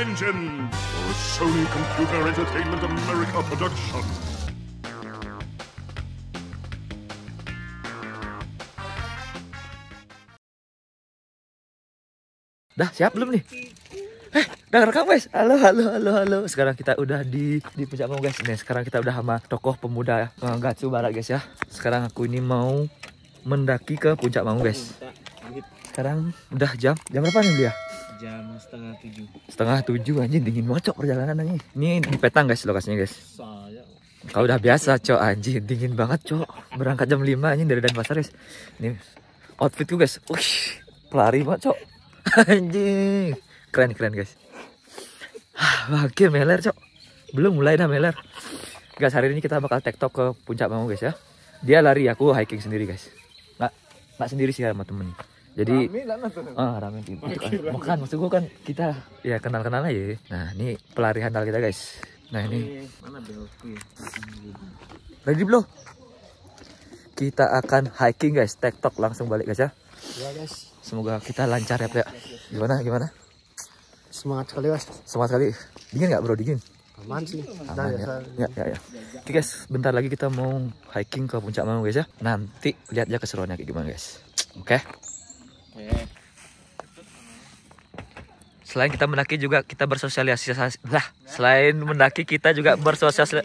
Engine, or a Sony Computer Entertainment America production. Dah siap belum nih? Udah rekam guys. Halo. Sekarang kita udah di Puncak Mangu guys. Nih sekarang kita udah sama tokoh pemuda Gatsu Barat guys ya. Sekarang aku ini mau mendaki ke Puncak Mangu guys. Sekarang udah jam berapa nih Blia? Jam setengah 7. Setengah 7 anjing, dingin banget cok perjalanan anjing. Ini di Petang guys lokasinya guys. Kau udah biasa cok anjing, dingin banget cok. Berangkat jam 5 anjing dari Denpasar guys. Ini outfitku guys. Wih, pelari banget cok. Anjing. Keren guys. Bangkir meler cok. Belum mulai dah meler. Guys, hari ini kita bakal tektok ke Puncak Mangu guys ya. Dia lari, aku hiking sendiri guys. Nggak sendiri sih sama temen. Jadi rame gitu kan. Maksud gue kan kita ya kenal-kenal aja. Nah ini pelari handal kita guys. Nah ini ready belum? Kita akan hiking guys. Tektok langsung balik guys ya. Ya guys. Semoga kita lancar ya Plek. Gimana? Semangat sekali guys. Semangat sekali. Dingin nggak bro? Dingin? Aman sih. Aman ya. Oke guys, bentar lagi kita mau hiking ke Puncak Mangu guys ya. Nanti lihat aja keseruannya kayak gimana guys. Oke. Selain kita mendaki juga kita bersosialisasi. Selain mendaki kita juga bersosialisasi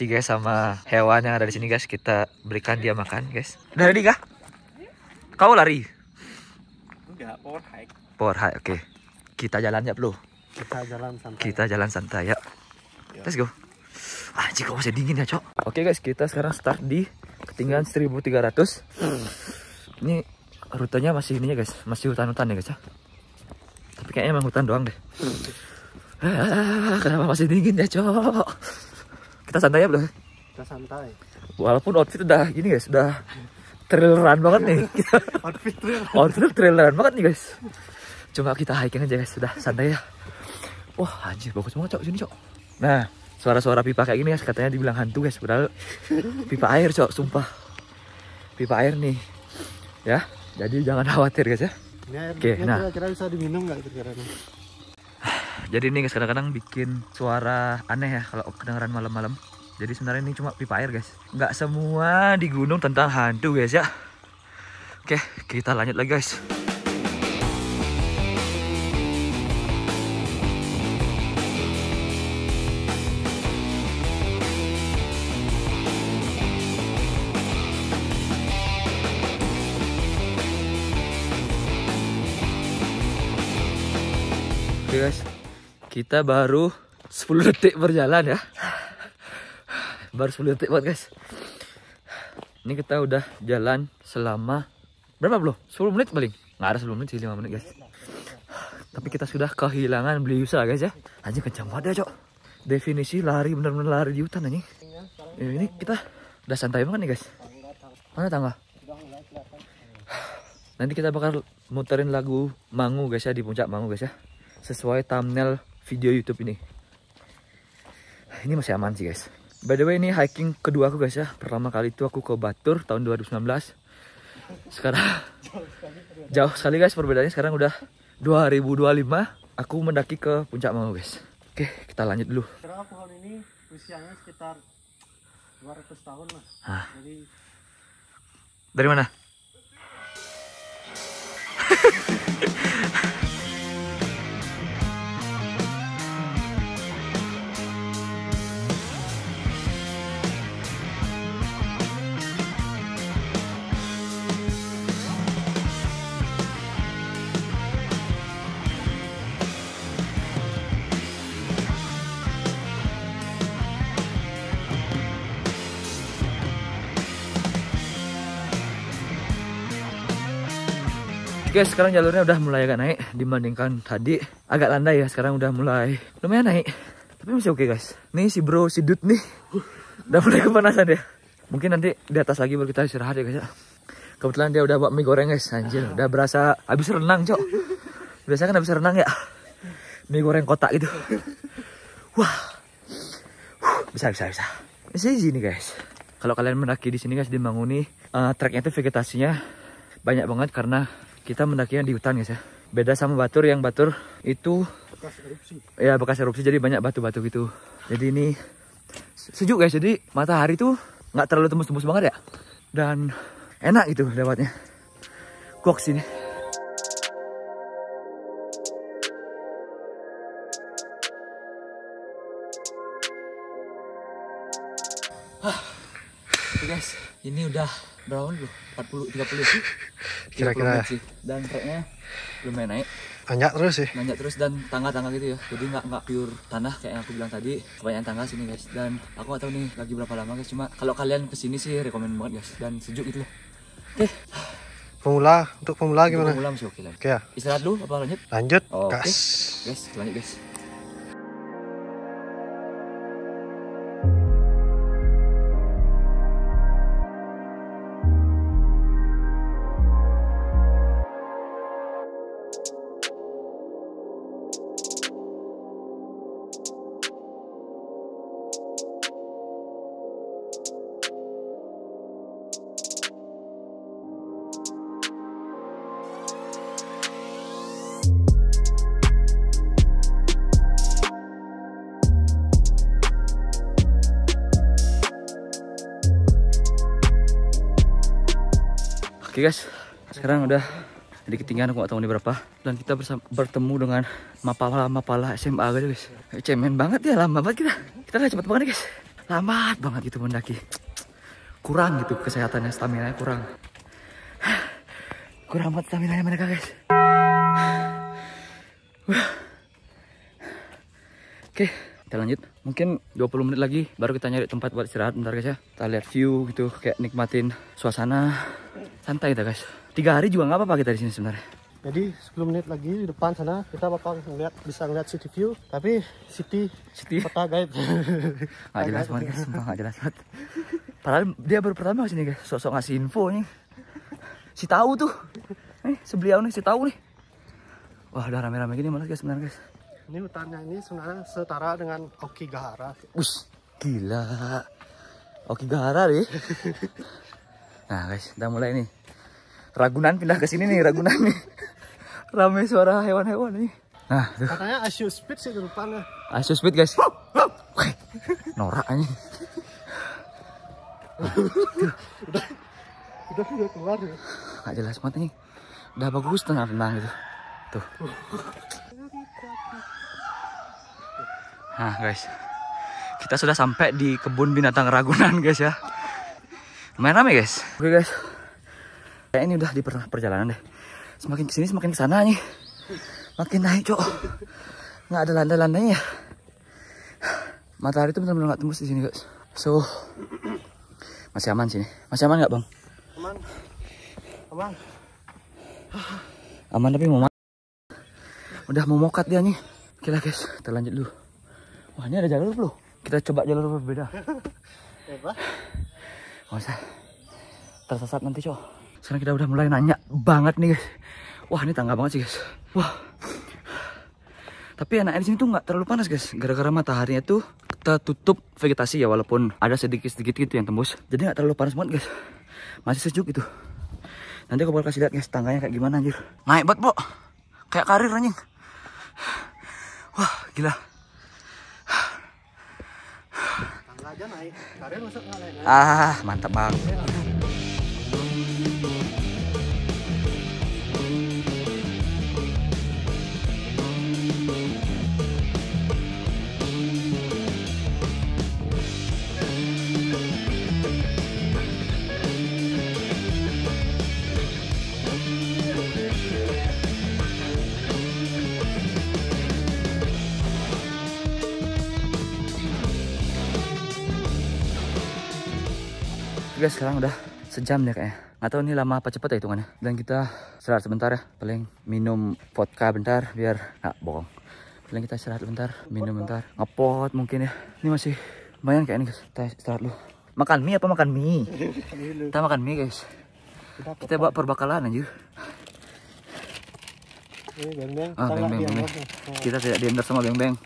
guys sama hewan yang ada di sini guys. Kita berikan dia makan guys. Udah ready kah? Kau lari? Enggak, Power hike, oke. Kita jalan ya bro. Kita jalan santai. Ya. Let's go. Anjir kok masih dingin ya cok. Oke guys, kita sekarang start di ketinggian 1300. Ini rutenya masih ininya guys, masih hutan-hutan ya guys ya. Tapi kayaknya emang hutan doang deh. Kenapa masih dingin ya cok? Kita santai ya bro. Kita santai. Walaupun outfit udah gini guys, udah traileran banget nih. Outfit traileran banget nih guys. Cuma kita hiking aja guys, sudah santai ya. Wah anjir bagus banget cok sini cok. Nah suara-suara pipa kayak gini guys, katanya dibilang hantu guys. Padahal pipa air cok, sumpah. Pipa air nih. Ya, jadi jangan khawatir guys ya. Oke, nah. Kira-kira bisa diminum nggak kira-kira? Jadi ini guys kadang-kadang bikin suara aneh ya kalau kedengeran malam-malam. Jadi sebenarnya ini cuma pipa air guys. Nggak semua di gunung tentang hantu guys ya. Oke, kita lanjut lagi guys. Oke guys, kita baru 10 detik berjalan ya. Baru 10 detik buat guys. Ini kita udah jalan selama berapa belum? 10 menit paling. Nggak ada 10 menit sih, 5 menit guys. Tapi kita sudah kehilangan Bliusa guys ya. Anjing kencang banget ya cok. Definisi lari, bener-bener lari di hutan anjing. Ini kita udah santai banget nih guys. Mana tangga? Nanti kita bakal muterin lagu Mangu guys ya di Puncak Mangu guys ya. Sesuai thumbnail video YouTube ini. Ini masih aman sih guys. By the way ini hiking kedua aku guys ya. Pertama kali itu aku ke Batur tahun 2019. Sekarang jauh sekali guys perbedaannya. Sekarang udah 2025. Aku mendaki ke Puncak Mangu guys. Oke kita lanjut dulu. Karena pohon ini usianya sekitar 200 tahun lah. Jadi dari mana? Guys, sekarang jalurnya udah mulai agak naik dibandingkan tadi. Agak landai ya, sekarang udah mulai lumayan naik. Tapi masih oke guys. Nih si bro, si Dut nih udah mulai kepanasan ya. Mungkin nanti di atas lagi baru kita istirahat ya guys ya. Kebetulan dia udah bawa mie goreng guys. Anjir, udah berasa habis renang cok. Biasanya kan habis renang ya mie goreng kotak gitu. Wah, bisa. Masih sini guys. Kalau kalian mendaki di sini guys di Mangu nih, treknya itu vegetasinya banyak banget karena kita mendakinya di hutan guys ya. Beda sama Batur, yang Batur itu Bekas erupsi. ya bekas erupsi, jadi banyak batu-batu gitu. Jadi ini sejuk guys, jadi matahari tuh nggak terlalu tembus-tembus banget ya. Dan enak gitu lewatnya. Gok sini. Oke guys, ini udah berapa menit loh? 30 sih. Kira-kira sih. Dan treknya lumayan naik. Nanjak terus sih. Nanjak terus dan tangga-tangga gitu ya. Jadi nggak pure tanah kayak yang aku bilang tadi. Kebanyakan tangga sini guys. Dan aku nggak tahu nih lagi berapa lama guys. Cuma kalau kalian kesini sih rekomen banget guys. Dan sejuk gitu loh. Oke. Untuk pemula gimana? Pemula masih oke lah. Oke ya. Istirahat dulu apa lanjut? Lanjut. Oh, oke. Gas. Guys, lanjut guys. Oke guys, sekarang udah di ketinggian aku gak tahu ini berapa. Dan kita bertemu dengan mapala SMA gitu guys. Cemen banget ya, lama banget kita. Kita udah cepet banget guys. Lambat banget gitu mendaki. Kurang gitu kesehatannya, stamina kurang. Kurang banget stamina mereka guys. Oke, kita lanjut. Mungkin 20 menit lagi baru kita nyari tempat buat istirahat bentar guys ya. Kita lihat view gitu, kayak nikmatin suasana. Santai kita guys. 3 hari juga nggak apa-apa kita di sini sebenarnya. Jadi 10 menit lagi di depan sana kita bakal bisa ngeliat city view, tapi city peta guide. Nggak jelas banget guys, sumpah nggak jelas banget. Padahal dia baru pertama sini guys, sok-sok ngasih info nih. Si tahu tuh, sebeliau nih si tahu nih. Wah udah rame-rame gini malas guys, sebenarnya guys. Ini hutannya ini sebenarnya setara dengan Okigahara. Us, gila. Okigahara deh. Nah guys, udah mulai nih. Ragunan pindah ke sini nih, Ragunan nih. Rame suara hewan-hewan nih. Nah, tuh. Katanya Asio Speed sih di depannya. Asio Speed guys. Wih, norak aja. Udah keluar ya. Gak jelas banget nih. Udah bagus tenang-tenang gitu. Tuh. Nah guys, kita sudah sampai di kebun binatang Ragunan guys ya. Lumayan rame guys. Oke guys, kayak ini udah di perjalanan deh. Semakin kesini semakin kesana nih. Makin naik cok. Nggak ada landai-landainya. Matahari itu benar-benar nggak tembus di sini guys. So masih aman sini. Masih aman nggak bang? Aman. Aman. Aman tapi mau udah mau mokat dia nih. Oke lah guys, kita lanjut dulu. Wah ini ada jalur belum? Kita coba jalur berbeda. Gak usah tersesat nanti cowok. Sekarang kita udah mulai nanya banget nih guys. Wah ini tangga banget sih guys. Wah. Tapi enaknya di sini tuh nggak terlalu panas guys. Gara-gara mataharinya tuh kita tutup vegetasi ya, walaupun ada sedikit-sedikit gitu yang tembus. Jadi nggak terlalu panas banget guys. Masih sejuk gitu. Nanti aku bakal kasih lihat guys tangganya kayak gimana anjir. Naik banget bro. Kayak karir anjing. Wah gila. Tangga aja naik. Karir masa nggak naik? Ah mantap banget. Guys sekarang udah sejam deh kayaknya. Nggak tahu ini lama apa cepet ya hitungannya. Dan kita istirahat sebentar ya. Paling minum vodka bentar biar nggak bohong. Paling kita istirahat bentar, minum bentar, ngepot mungkin ya. Ini masih lumayan kayak ini guys. Kita istirahat dulu. Makan mie apa makan mie? Kita makan mie guys. Kita bawa perbakalan anjir. Beng-beng. Kita tidak diendorse sama beng-beng.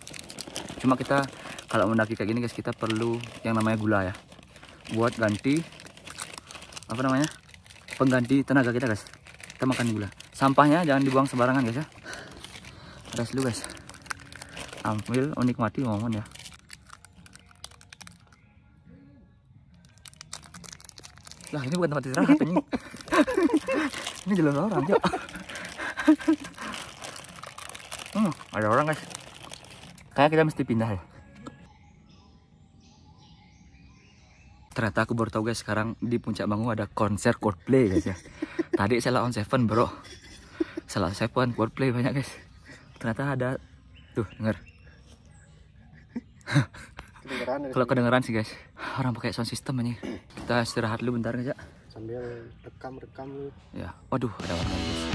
Cuma kita kalau mendaki kayak gini guys, kita perlu yang namanya gula ya. Buat ganti apa namanya, pengganti tenaga kita guys. Kita makan gula Sampahnya jangan dibuang sembarangan guys ya. Rest dulu guys. Ambil, nikmati momen ya. Lah ini bukan tempat istirahat ini. Ini jalur orang Cok. Ada orang guys. Kayak kita mesti pindah ya. Ternyata aku baru tahu guys, sekarang di Puncak Bangu ada konser Coldplay guys ya. Tadi Sheila on Seven bro. Sheila Seven, Coldplay banyak guys. Ternyata ada, tuh denger. Kalau kedengeran sih guys, orang pakai sound system ini. Kita istirahat dulu bentar guys ya. Sambil rekam Ya, waduh ada orang guys.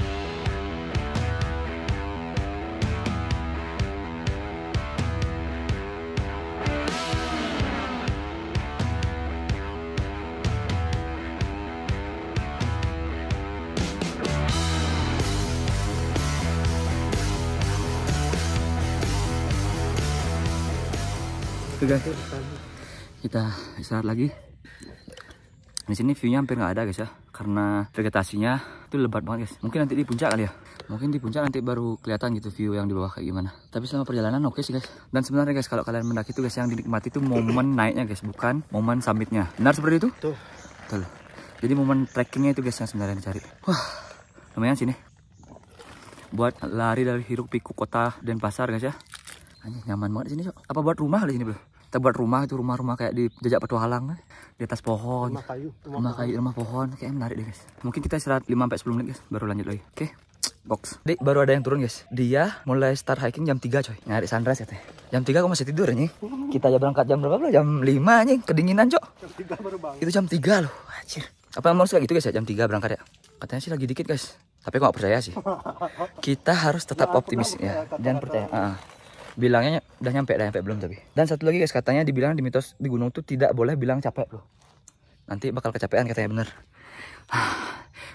Oke guys, kita istirahat lagi. Di sini view-nya hampir nggak ada guys ya, karena vegetasinya itu lebat banget guys. Mungkin nanti di puncak kali ya. Mungkin di puncak nanti baru kelihatan gitu view yang di bawah kayak gimana. Tapi selama perjalanan oke sih guys. Dan sebenarnya guys, kalau kalian mendaki itu guys, yang dinikmati itu momen naiknya guys, bukan momen summitnya. Benar seperti itu? tuh. Betul. Jadi momen trekkingnya itu guys yang sebenarnya dicari. Wah, lumayan sini. Buat lari dari hiruk pikuk kota Denpasar guys ya. Nyaman banget di sini Cok. Apa buat rumah kali sini bro? Kita buat rumah itu, rumah-rumah kayak di jejak petualang di atas pohon. Rumah pohon kayak menarik deh guys. Mungkin kita istirahat 5-10 menit guys, baru lanjut lagi. Oke. Box. Dik, baru ada yang turun guys. Dia mulai start hiking jam 3 coy. Nyari sunrise katanya. Jam 3 aku masih tidur nih. Kita aja berangkat jam berapa bro? Jam 5 nih, kedinginan Cok. Jam 3 baru bangun. Itu jam 3 loh. Anjir. Apa emang harus kayak gitu guys ya, jam 3 berangkat ya? Katanya sih lagi dikit guys. Tapi aku gak percaya sih. Kita harus tetap optimis ya. Jangan percaya. Bilangnya udah nyampe belum tapi. Dan satu lagi guys, katanya dibilang di mitos di gunung tuh tidak boleh bilang capek loh. Nanti bakal kecapean katanya, bener.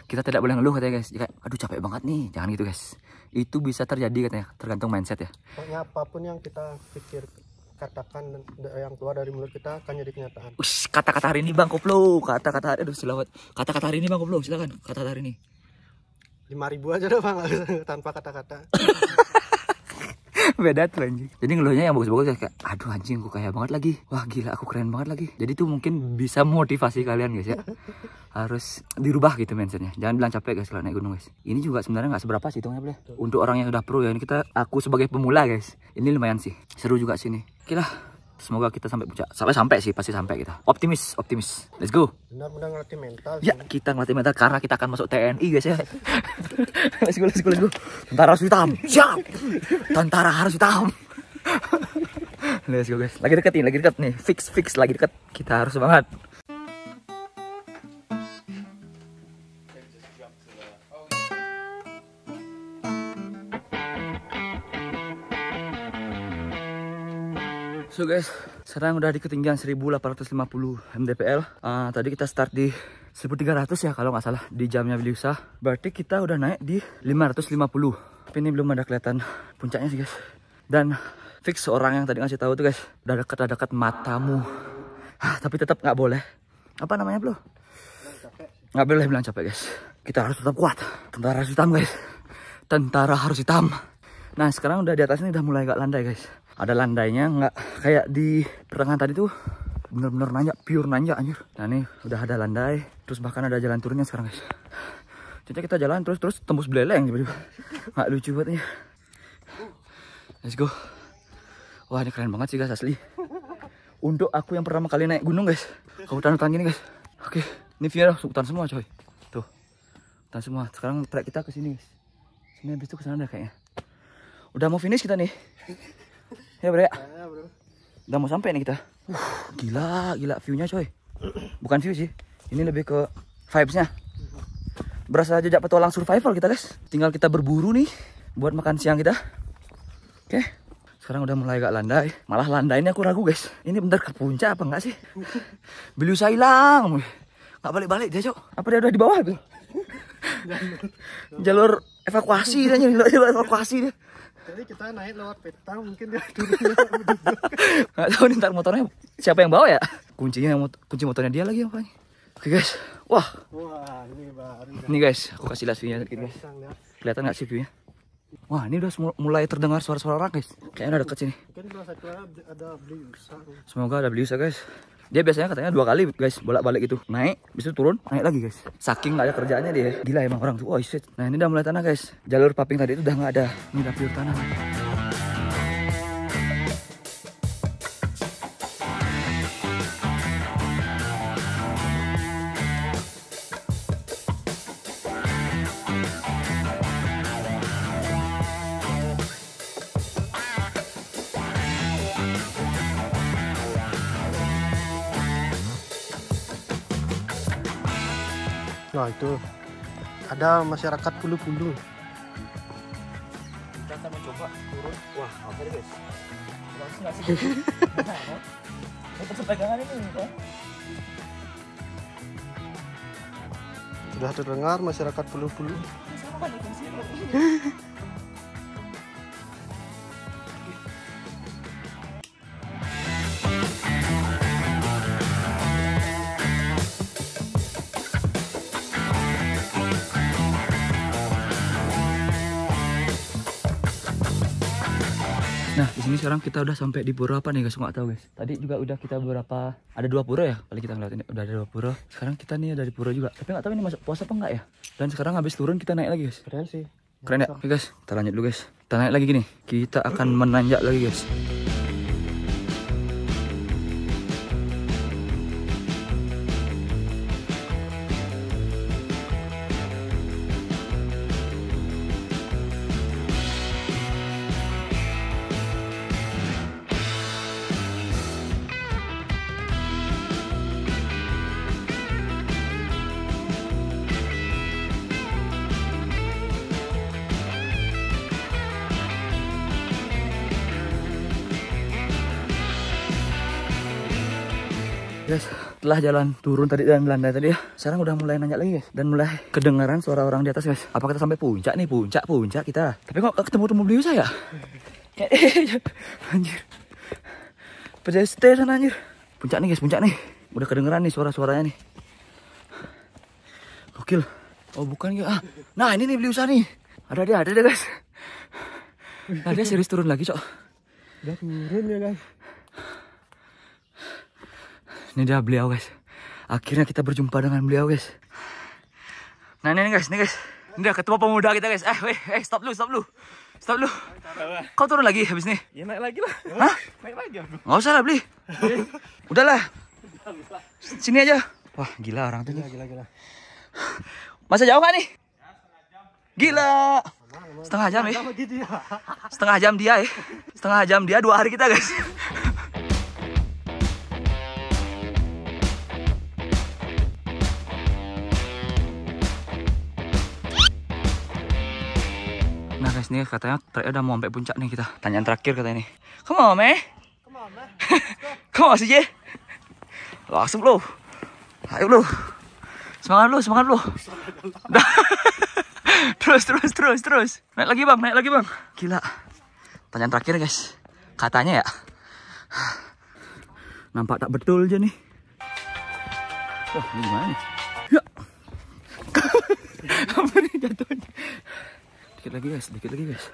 Kita tidak boleh ngeluh katanya guys. Jika aduh capek banget nih, jangan gitu guys. Itu bisa terjadi katanya, tergantung mindset ya. Pokoknya apapun yang kita pikir, katakan yang keluar dari mulut kita akan jadi kenyataan. Kata-kata hari ini Bang Koplo, kata-kata aduh selawat. Kata-kata hari ini Bang Koplo, silakan kata-kata hari ini. 5.000 aja deh Bang, tanpa kata-kata. Beda tuh anjing. Jadi ngeluhnya yang bagus-bagus kayak aduh anjing aku kaya banget lagi. Wah gila aku keren banget lagi. Jadi tuh mungkin bisa motivasi kalian guys ya. Harus dirubah gitu mindsetnya. Jangan bilang capek guys kalau naik gunung guys. Ini juga sebenarnya nggak seberapa sih hitungnya boleh. Untuk orang yang udah pro ya, ini aku sebagai pemula guys. Ini lumayan sih. Seru juga sini. Oke lah. Semoga kita sampai puncak. Sampai sih, pasti sampai kita. Optimis. Let's go. Benar-benar ngelatih mental. Ya, kita ngelatih mental karena kita akan masuk TNI guys ya. Let's go. Tentara harus hitam. Siap. Tentara harus hitam. Let's go guys. Lagi deket nih. Fix lagi deket. Kita harus semangat. So guys, sekarang udah di ketinggian 1850 mdpl. Tadi kita start di 1300 ya kalau nggak salah di jamnya Biliusa. Berarti kita udah naik di 550. Tapi ini belum ada kelihatan puncaknya sih guys. Dan fix orang yang tadi ngasih tahu tuh guys, udah dekat matamu. Tapi tetap nggak boleh. Apa namanya bro? Nggak boleh bilang capek guys. Kita harus tetap kuat. Tentara harus hitam guys. Tentara harus hitam. Nah sekarang udah di atas ini udah mulai agak landai guys. Ada landainya, nggak kayak di pertengahan tadi tuh bener-bener nanjak, pure nanjak anjir. Nah ini udah ada landai, terus bahkan ada jalan turunnya sekarang guys. Jadi kita jalan terus tembus beleleng tiba-tiba. Nggak lucu banget nih. Let's go. Wah ini keren banget sih guys asli. Untuk aku yang pertama kali naik gunung guys, ke hutan-hutan gini guys. Oke, ini view hutan semua coy. Tuh, hutan semua. Sekarang trek kita ke sini guys. Sini habis itu ke sana deh kayaknya. Udah mau finish kita nih. Ya bro ya. Udah mau sampai nih kita. Gila view-nya coy. Bukan view sih. Ini lebih ke vibes-nya. Berasa jejak petualang survival kita guys. Tinggal kita berburu nih buat makan siang kita. Oke. Sekarang udah mulai agak landai. Malah landainya aku ragu guys. Ini bentar ke puncak apa enggak sih? Biliusa hilang. Nggak balik-balik dia cok. Apa dia udah di bawah tuh? Jalur evakuasi dia. Jalur evakuasi dia. Jadi kita naik lewat peta, mungkin dia turunnya. Nggak tahu nih ntar motornya siapa yang bawa ya? Kunci motornya dia lagi apa nih? Oke guys, wah Wah ini baru. ini guys, aku kasih lihat view-nya sedikit guys. Kelihatan nggak sih view-nya? Wah, ini udah mulai terdengar suara-suara orang guys. Kayaknya udah deket sini. Mungkin satu ada Bliusa. Semoga ada Bliusa guys. Dia biasanya katanya 2 kali guys bolak-balik itu. Naik, habis itu turun, naik lagi guys. Saking nggak ada kerjaannya dia. Gila emang orang tuh. Oh shit. Nah ini udah mulai tanah guys. Jalur paping tadi itu udah nggak ada. Ini udah pure tanah. Nah itu ada masyarakat Pulu-Pulu. Kita akan mencoba turun. Wah, apa deh guys? Langsung nggak sih? Tetap pegangan ini kan? Sudah terdengar masyarakat Pulu-Pulu. Nah, di sini sekarang kita udah sampai di pura apa nih guys? Nggak tahu guys. Tadi juga udah kita beberapa, ada 2 pura ya kali kita ngeliat ini. Udah ada 2 pura. Sekarang kita nih ada di pura juga. Tapi nggak tahu ini masuk puasa apa enggak ya. Dan sekarang habis turun kita naik lagi guys. Keren sih. Keren ya? Oke guys, kita lanjut dulu guys. Kita naik lagi gini. Kita akan menanjak lagi guys. Guys, setelah jalan turun tadi dan landai tadi ya, sekarang udah mulai nanjak lagi guys. Dan mulai kedengaran suara orang di atas guys. Apa kita sampai puncak nih? Puncak kita. Tapi kok ketemu beliau saya? Anjir. Pedestrian anjir. Puncak nih guys, puncak nih. Udah kedengeran nih suara-suaranya nih. Gokil. Oh bukan ya. Nah ini nih beliau nih. Ada dia guys. Nah dia serius turun lagi cok. Udah turun ya guys. Ini dia beliau guys. Akhirnya kita berjumpa dengan beliau guys. Nah ini guys, Ini dia ketua pemuda kita guys. Stop lu. Kau turun lagi habis nih? Ya naik lagi lah. Hah? Naik lagi aku. Nggak usah lah beli. Udahlah. Sini aja. Wah gila orang tuh. Gila. Masa jauh kan nih? Gila. Setengah jam nih. Setengah jam dia ya. Setengah jam dia 2 hari kita guys. Nah guys, nih katanya udah mau sampai puncak nih kita. Tanyaan terakhir katanya nih. Come on, man. Come on, CJ. Langsung lu. Ayo lu. Semangat lu. Terus. Naik lagi bang. Gila. Tanyaan terakhir guys. Katanya ya. Nampak tak betul aja nih. Wah, ini gimana nih? Ya. Apa nih jatuhnya? Dikit lagi guys.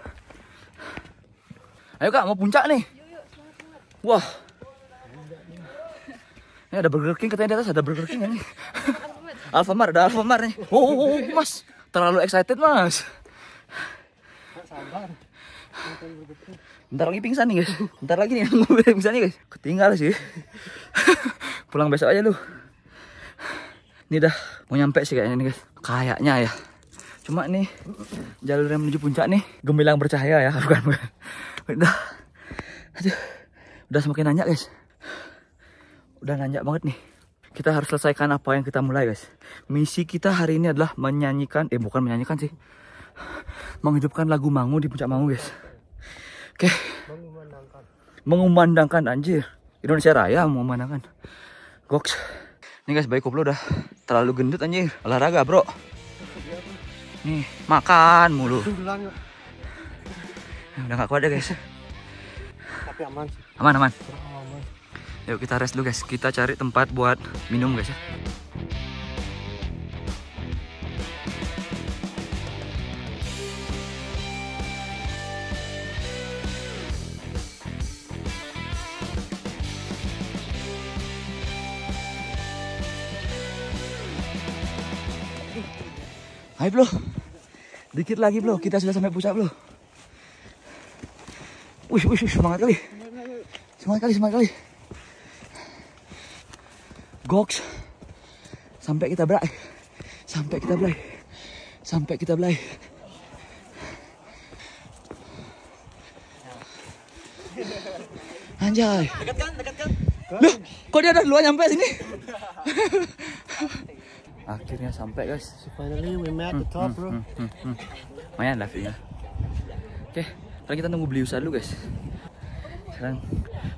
Ayo kak, mau puncak nih. Wah. Ini ada Burger King katanya di atas, ada Burger King nih. Alfamart nih. Oh, mas. Terlalu excited mas. Bentar lagi pingsan nih guys. Bentar lagi nih pingsan nih guys. Ketinggal sih. Pulang besok aja lu. Ini dah mau nyampe sih kayaknya nih guys. Kayaknya ya. Cuma nih jalur yang menuju puncak nih gemilang bercahaya ya, bukan. Udah semakin nanjak guys. Udah nanjak banget nih. Kita harus selesaikan apa yang kita mulai guys. Misi kita hari ini adalah menyanyikan, bukan menyanyikan sih, menghidupkan lagu Mangu di puncak Mangu guys. Oke. Mengumandangkan anjir. Indonesia Raya mengumandangkan. Goks. Nih guys, bayi koplo udah terlalu gendut anjir. Olahraga bro. Nih, makan mulu. Udah gak kuat deh guys. Tapi aman sih. Aman. Yuk kita rest dulu guys. Kita cari tempat buat minum guys ya. Ayo bro, dikit lagi bro, kita sudah sampai puncak bro. Wih, semangat kali. Semangat kali. Goks. Sampai kita belai. Anjay. Dekat kan? Loh, kok dia udah duluan nyampe sini? Akhirnya sampai guys. Finally we met the top, bro. Lumayan lah view-nya. Oke, paling kita nunggu beli usaha dulu guys. Sekarang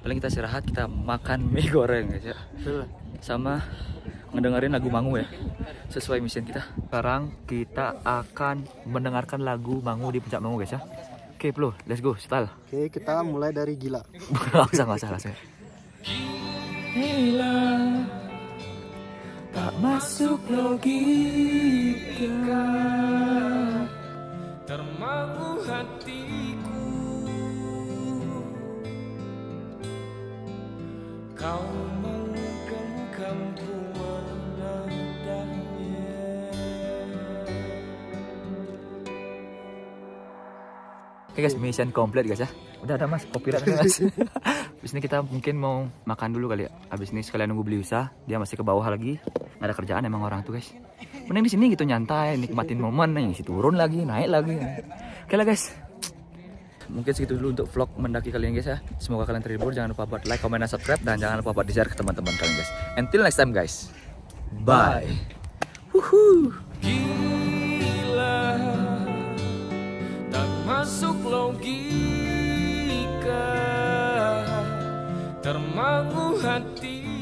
paling kita istirahat, kita makan mie goreng guys ya. Sama ngedengerin lagu Mangu ya. Sesuai mission kita. Sekarang kita akan mendengarkan lagu Mangu di puncak Mangu guys ya. Oke bro, let's go, style. Oke, kita mulai dari gila. Gak usah langsung. Gila, tak masuk logika, termangu hatiku, kau menggenggamku menendangnya. Oke guys, mission complete guys ya. Udah ada mas, copyright mas. Habis ini kita mungkin mau makan dulu kali ya. Habis ini sekalian nunggu beli usaha. Dia masih ke bawah lagi. Nggak ada kerjaan emang orang tuh guys. Mending di sini gitu nyantai, nikmatin momen. Yang turun lagi, naik lagi. Oke lah guys. Mungkin segitu dulu untuk vlog mendaki kalian guys ya. Semoga kalian terhibur. Jangan lupa buat like, comment, dan subscribe. Dan jangan lupa buat di-share ke teman-teman kalian guys. Until next time guys. Bye. Woohoo. Gila, tak masuk logika, termangu hati.